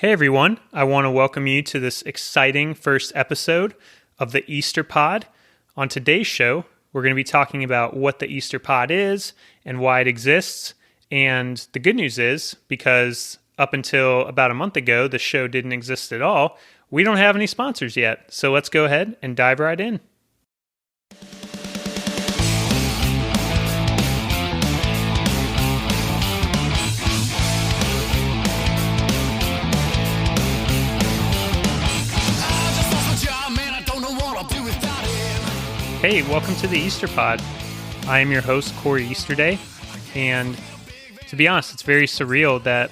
Hey everyone, I want to welcome you to this exciting first episode of the EasterPod. On today's show, we're going to be talking about what the EasterPod is and why it exists. And the good news is, because up until about a month ago, the show didn't exist at all, we don't have any sponsors yet. So let's go ahead and dive right in. Hey, welcome to the EasterPod. I am your host, Corey Easterday, and to be honest, it's very surreal that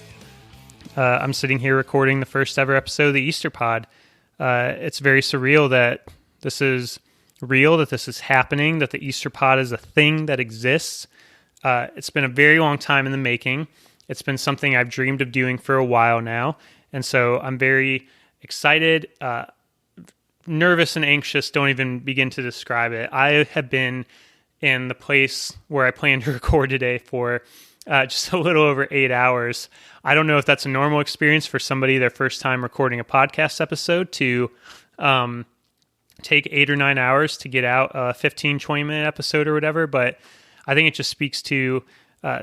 I'm sitting here recording the first ever episode of the EasterPod. It's very surreal that this is real, that this is happening, that the EasterPod is a thing that exists. It's been a very long time in the making. It's been something I've dreamed of doing for a while now, and so I'm very excited, nervous and anxious, don't even begin to describe it. I have been in the place where I plan to record today for just a little over 8 hours. I don't know if that's a normal experience for somebody their first time recording a podcast episode to take 8 or 9 hours to get out a 15, 20-minute episode or whatever, but I think it just speaks to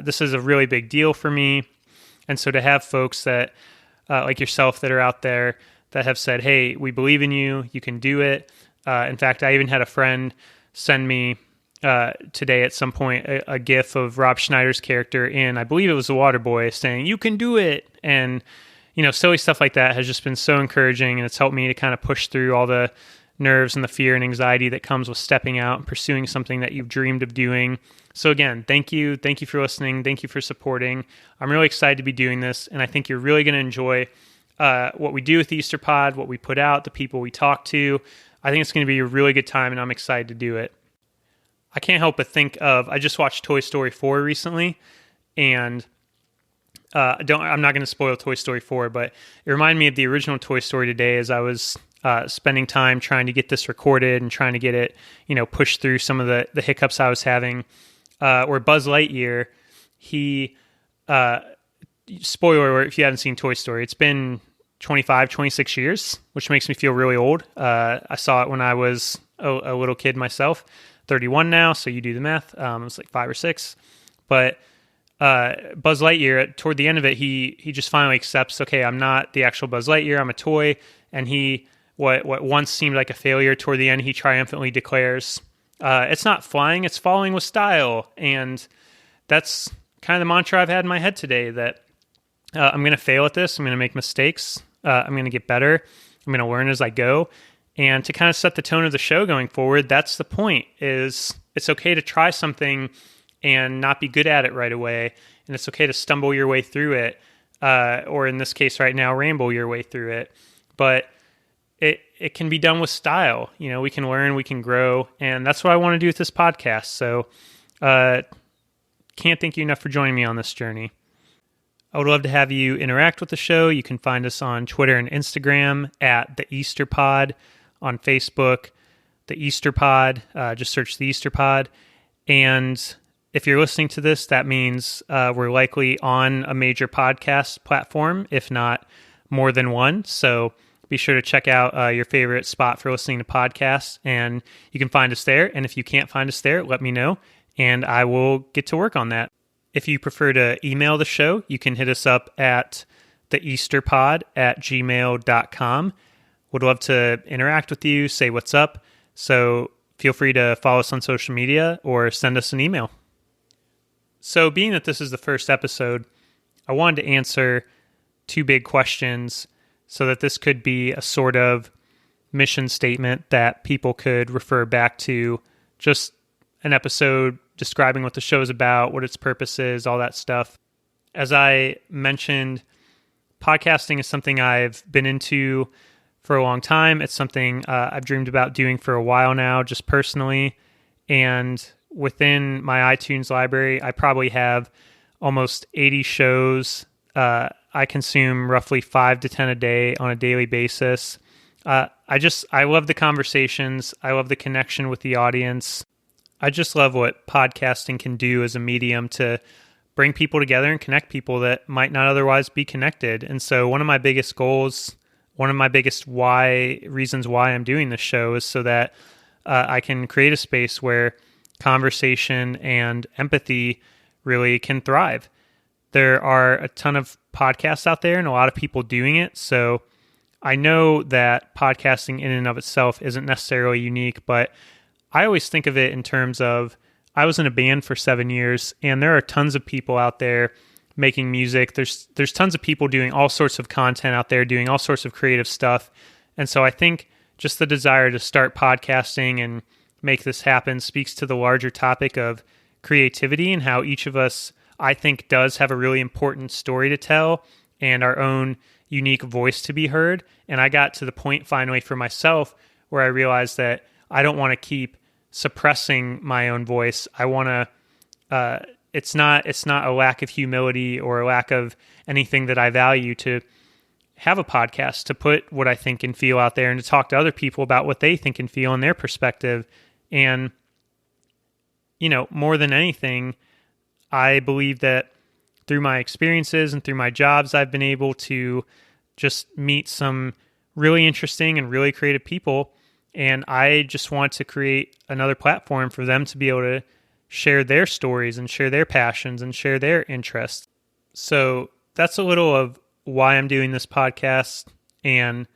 this is a really big deal for me. And so to have folks that like yourself that are out there that have said, hey, we believe in you, you can do it. In fact, I even had a friend send me today at some point a GIF of Rob Schneider's character in, I believe it was The Waterboy, saying, you can do it. And, silly stuff like that has just been so encouraging, and it's helped me to kind of push through all the nerves and the fear and anxiety that comes with stepping out and pursuing something that you've dreamed of doing. So again, thank you. Thank you for listening. Thank you for supporting. I'm really excited to be doing this, and I think you're really going to enjoy what we do with the EasterPod, what we put out, the people we talk to. I think it's going to be a really good time, and I'm excited to do it. I can't help but think of, I just watched Toy Story 4 recently, and I'm not going to spoil Toy Story 4, but it reminded me of the original Toy Story today as I was spending time trying to get this recorded and trying to get it, pushed through some of the hiccups I was having, where Buzz Lightyear, spoiler alert if you haven't seen Toy Story, it's been 25, 26 years, which makes me feel really old. I saw it when I was a little kid myself, 31 now, so you do the math. It was like 5 or 6. But Buzz Lightyear, toward the end of it, he just finally accepts, okay, I'm not the actual Buzz Lightyear, I'm a toy. And what once seemed like a failure, toward the end, he triumphantly declares, it's not flying, it's falling with style. And that's kind of the mantra I've had in my head today, that I'm going to fail at this. I'm going to make mistakes. I'm going to get better. I'm going to learn as I go. And to kind of set the tone of the show going forward, that's the point, is it's okay to try something and not be good at it right away. And it's okay to stumble your way through it. Or in this case right now, ramble your way through it. But it can be done with style. We can learn, we can grow. And that's what I want to do with this podcast. So can't thank you enough for joining me on this journey. I would love to have you interact with the show. You can find us on Twitter and Instagram at the EasterPod, on Facebook, the EasterPod. Just search the EasterPod. And if you're listening to this, that means we're likely on a major podcast platform, if not more than one. So be sure to check out your favorite spot for listening to podcasts, and you can find us there. And if you can't find us there, let me know, and I will get to work on that. If you prefer to email the show, you can hit us up at theeasterpod@gmail.com. Would love to interact with you, say what's up. So feel free to follow us on social media or send us an email. So being that this is the first episode, I wanted to answer 2 big questions so that this could be a sort of mission statement that people could refer back to, just an episode describing what the show is about, what its purpose is, all that stuff. As I mentioned, podcasting is something I've been into for a long time. It's something I've dreamed about doing for a while now, just personally. And within my iTunes library, I probably have almost 80 shows. I consume roughly 5 to 10 a day on a daily basis. I love the conversations. I love the connection with the audience. I just love what podcasting can do as a medium to bring people together and connect people that might not otherwise be connected. And so one of my biggest goals, one of my biggest reasons why I'm doing this show is so that I can create a space where conversation and empathy really can thrive. There are a ton of podcasts out there and a lot of people doing it. So I know that podcasting in and of itself isn't necessarily unique, but I always think of it in terms of I was in a band for 7 years, and there are tons of people out there making music. There's tons of people doing all sorts of content out there, doing all sorts of creative stuff. And so I think just the desire to start podcasting and make this happen speaks to the larger topic of creativity and how each of us, I think, does have a really important story to tell and our own unique voice to be heard. And I got to the point finally for myself where I realized that I don't want to keep suppressing my own voice. I want to, it's not a lack of humility or a lack of anything that I value to have a podcast, to put what I think and feel out there and to talk to other people about what they think and feel and their perspective. And, more than anything, I believe that through my experiences and through my jobs, I've been able to just meet some really interesting and really creative people. And I just want to create another platform for them to be able to share their stories and share their passions and share their interests. So that's a little of why I'm doing this podcast. And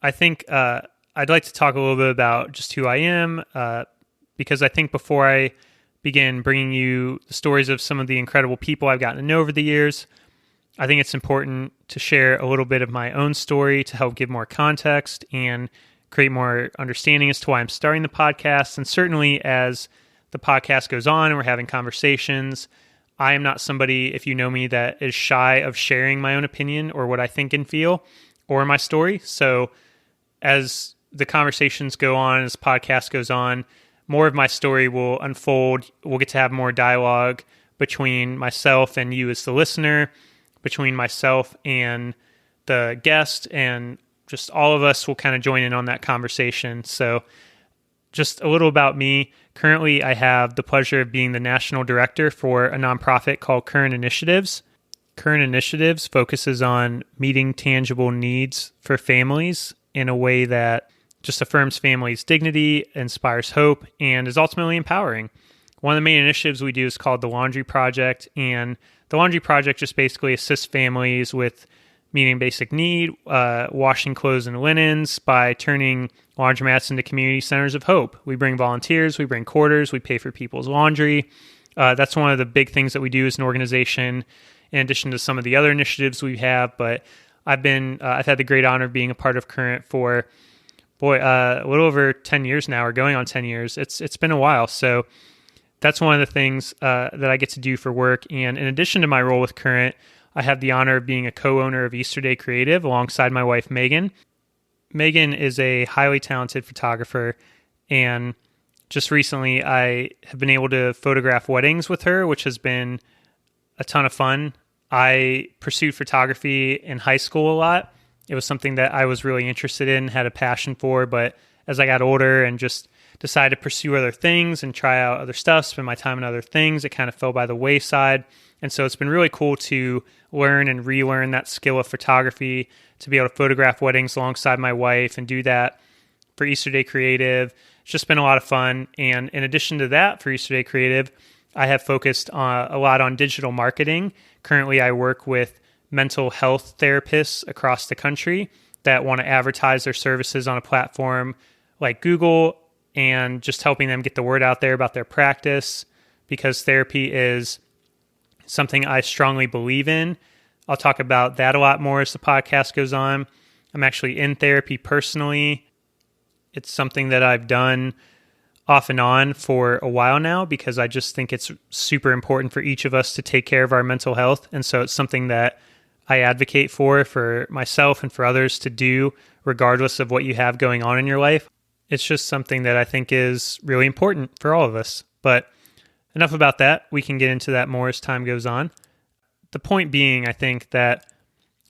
I think I'd like to talk a little bit about just who I am, because I think before I begin bringing you the stories of some of the incredible people I've gotten to know over the years, I think it's important to share a little bit of my own story to help give more context and create more understanding as to why I'm starting the podcast. And certainly as the podcast goes on and we're having conversations, I am not somebody, if you know me, that is shy of sharing my own opinion or what I think and feel or my story. So as the conversations go on, as the podcast goes on, more of my story will unfold. We'll get to have more dialogue between myself and you as the listener, between myself and the guest, and just all of us will kind of join in on that conversation. So just a little about me. Currently, I have the pleasure of being the national director for a nonprofit called Current Initiatives. Current Initiatives focuses on meeting tangible needs for families in a way that just affirms families' dignity, inspires hope, and is ultimately empowering. One of the main initiatives we do is called the Laundry Project, and the Laundry Project just basically assists families with meeting basic need, washing clothes and linens by turning laundromats into community centers of hope. We bring volunteers, we bring quarters, we pay for people's laundry. That's one of the big things that we do as an organization, in addition to some of the other initiatives we have. But I've had the great honor of being a part of Current for a little over 10 years now, or going on 10 years. It's been a while. So that's one of the things that I get to do for work. And in addition to my role with Current, I have the honor of being a co-owner of Easterday Creative alongside my wife, Megan. Megan is a highly talented photographer, and just recently I have been able to photograph weddings with her, which has been a ton of fun. I pursued photography in high school a lot. It was something that I was really interested in, had a passion for, but as I got older and just decided to pursue other things and try out other stuff, spend my time on other things, it kind of fell by the wayside. And so it's been really cool to learn and relearn that skill of photography, to be able to photograph weddings alongside my wife and do that for Easterday Creative. It's just been a lot of fun. And in addition to that, for Easterday Creative, I have focused a lot on digital marketing. Currently, I work with mental health therapists across the country that want to advertise their services on a platform like Google, and just helping them get the word out there about their practice, because therapy is something I strongly believe in. I'll talk about that a lot more as the podcast goes on. I'm actually in therapy personally. It's something that I've done off and on for a while now, because I just think it's super important for each of us to take care of our mental health. And so it's something that I advocate for myself and for others to do, regardless of what you have going on in your life. It's just something that I think is really important for all of us. But enough about that. We can get into that more as time goes on. The point being, I think that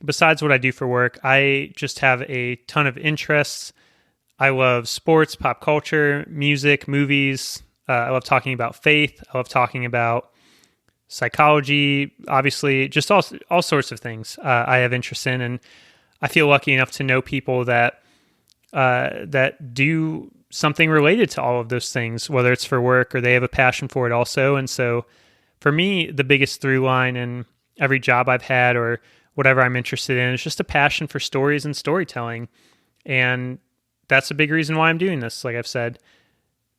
besides what I do for work, I just have a ton of interests. I love sports, pop culture, music, movies. I love talking about faith. I love talking about psychology, obviously, just all sorts of things I have interest in, and I feel lucky enough to know people that do something related to all of those things, whether it's for work or they have a passion for it also. And so for me, the biggest through line in every job I've had or whatever I'm interested in is just a passion for stories and storytelling. And that's a big reason why I'm doing this. Like I've said,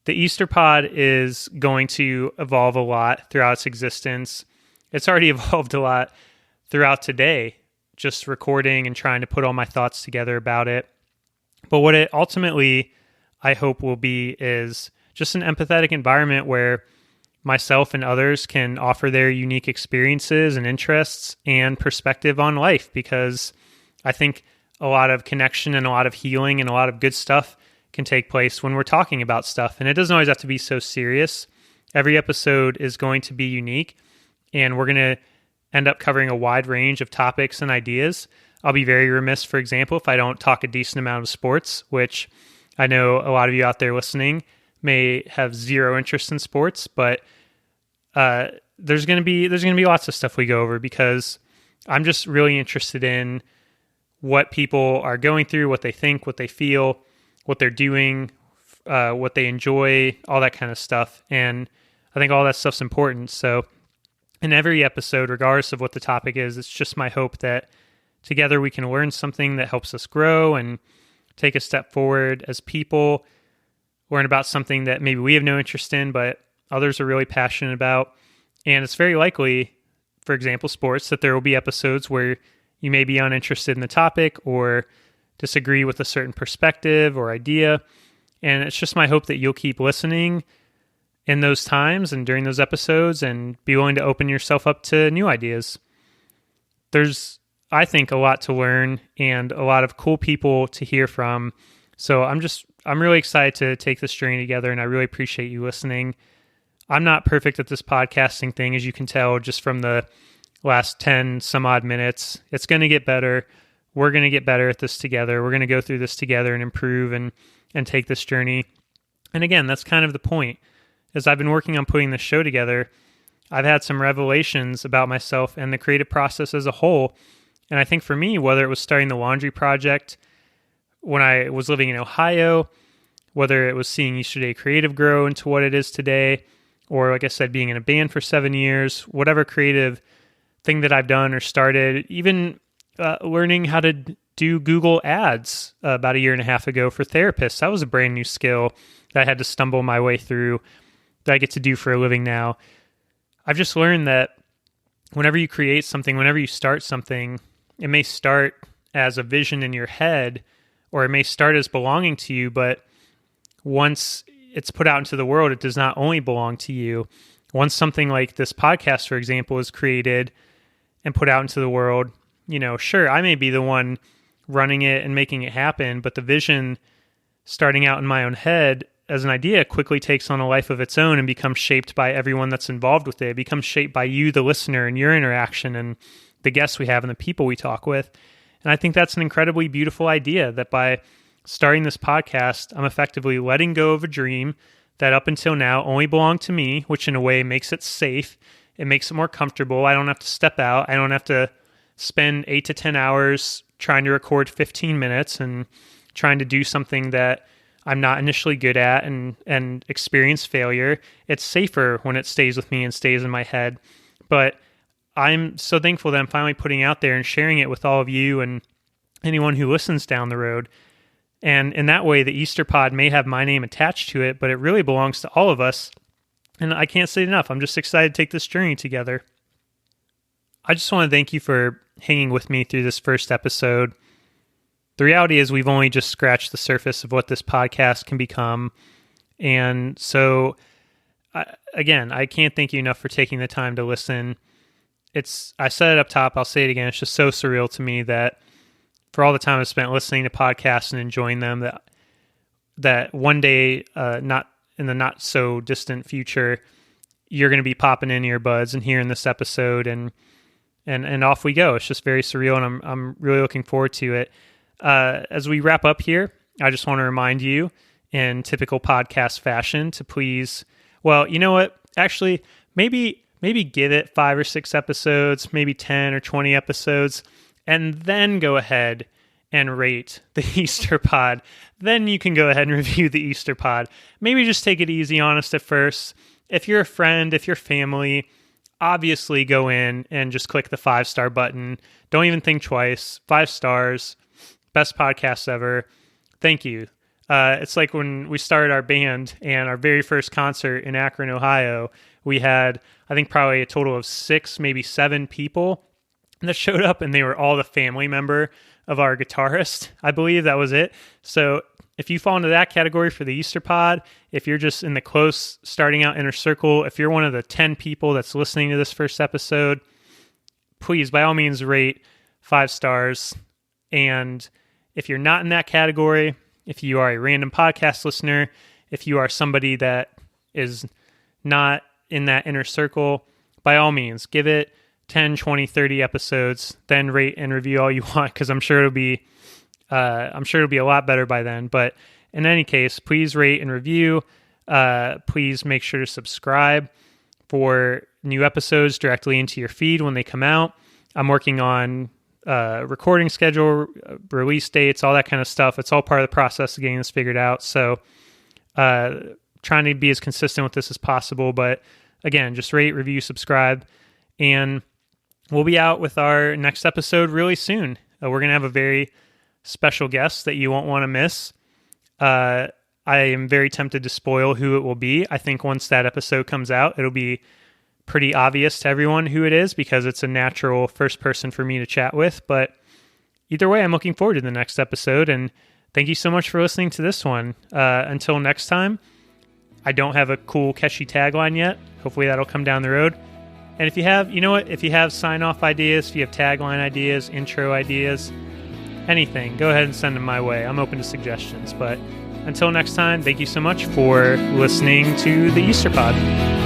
the EasterPod is going to evolve a lot throughout its existence. It's already evolved a lot throughout today, just recording and trying to put all my thoughts together about it. But what it ultimately, I hope, will be is just an empathetic environment where myself and others can offer their unique experiences and interests and perspective on life, because I think a lot of connection and a lot of healing and a lot of good stuff can take place when we're talking about stuff. And it doesn't always have to be so serious. Every episode is going to be unique, and we're going to end up covering a wide range of topics and ideas. I'll be very remiss, for example, if I don't talk a decent amount of sports, which I know a lot of you out there listening may have zero interest in sports, but there's going to be lots of stuff we go over, because I'm just really interested in what people are going through, what they think, what they feel, what they're doing, what they enjoy, all that kind of stuff. And I think all that stuff's important. So in every episode, regardless of what the topic is, it's just my hope that together we can learn something that helps us grow and take a step forward as people, learn about something that maybe we have no interest in, but others are really passionate about. And it's very likely, for example, sports, that there will be episodes where you may be uninterested in the topic or disagree with a certain perspective or idea. And it's just my hope that you'll keep listening in those times and during those episodes and be willing to open yourself up to new ideas. There's, I think, a lot to learn and a lot of cool people to hear from. So I'm really excited to take this journey together, and I really appreciate you listening. I'm not perfect at this podcasting thing, as you can tell just from the last 10 some odd minutes. It's going to get better. We're going to get better at this together. We're going to go through this together and improve and take this journey. And again, that's kind of the point. As I've been working on putting this show together, I've had some revelations about myself and the creative process as a whole. And I think for me, whether it was starting the laundry project when I was living in Ohio, whether it was seeing Easterday Creative grow into what it is today, or like I said, being in a band for 7 years, whatever creative thing that I've done or started, even learning how to do Google Ads about a year and a half ago for therapists. That was a brand new skill that I had to stumble my way through that I get to do for a living now. I've just learned that whenever you create something, whenever you start something, it may start as a vision in your head, or it may start as belonging to you, but once it's put out into the world, it does not only belong to you. Once something like this podcast, for example, is created and put out into the world, sure, I may be the one running it and making it happen, but the vision starting out in my own head as an idea quickly takes on a life of its own and becomes shaped by everyone that's involved with it. It becomes shaped by you, the listener, and your interaction and the guests we have and the people we talk with. And I think that's an incredibly beautiful idea, that by starting this podcast, I'm effectively letting go of a dream that up until now only belonged to me, which in a way makes it safe. It makes it more comfortable. I don't have to step out. I don't have to spend 8 to 10 hours trying to record 15 minutes and trying to do something that I'm not initially good at and experience failure. It's safer when it stays with me and stays in my head. But I'm so thankful that I'm finally putting out there and sharing it with all of you and anyone who listens down the road. And in that way, the EasterPod may have my name attached to it, but it really belongs to all of us. And I can't say it enough. I'm just excited to take this journey together. I just want to thank you for hanging with me through this first episode. The reality is we've only just scratched the surface of what this podcast can become. And so, again, I can't thank you enough for taking the time to listen. I said it up top, I'll say it again, it's just so surreal to me that for all the time I've spent listening to podcasts and enjoying them, that one day, not in the not so distant future, you're going to be popping in earbuds and hearing this episode, and off we go. It's just very surreal, and I'm really looking forward to it. As we wrap up here, I just want to remind you, in typical podcast fashion, to please, well, you know what? Actually, maybe maybe give it 5 or 6 episodes, maybe 10 or 20 episodes, and then go ahead and rate the EasterPod. Then you can go ahead and review the EasterPod. Maybe just take it easy on us at first. If you're a friend, if you're family, obviously go in and just click the 5-star button. Don't even think twice. 5 stars. Best podcast ever. Thank you. It's like when we started our band and our very first concert in Akron, Ohio, we had, I think, probably a total of 6, maybe 7 people that showed up, and they were all the family member of our guitarist. I believe that was it. So if you fall into that category for the EasterPod, if you're just in the close starting out inner circle, if you're one of the 10 people that's listening to this first episode, please, by all means, rate 5 stars. And if you're not in that category, if you are a random podcast listener, if you are somebody that is not in that inner circle, by all means, give it 10, 20, 30 episodes, then rate and review all you want, because I'm sure it'll be a lot better by then. But in any case, please rate and review. Please make sure to subscribe for new episodes directly into your feed when they come out. I'm working on recording schedule, release dates, all that kind of stuff. It's all part of the process of getting this figured out. So trying to be as consistent with this as possible. But again, just rate, review, subscribe, and we'll be out with our next episode really soon. We're going to have a very special guest that you won't want to miss. I am very tempted to spoil who it will be. I think once that episode comes out, it'll be pretty obvious to everyone who it is, because it's a natural first person for me to chat with. But either way, I'm looking forward to the next episode, and thank you so much for listening to this one. Until next time, I don't have a cool, catchy tagline yet. Hopefully that'll come down the road. And if you have, if you have sign-off ideas, if you have tagline ideas, intro ideas, anything, go ahead and send them my way. I'm open to suggestions. But until next time, thank you so much for listening to the EasterPod.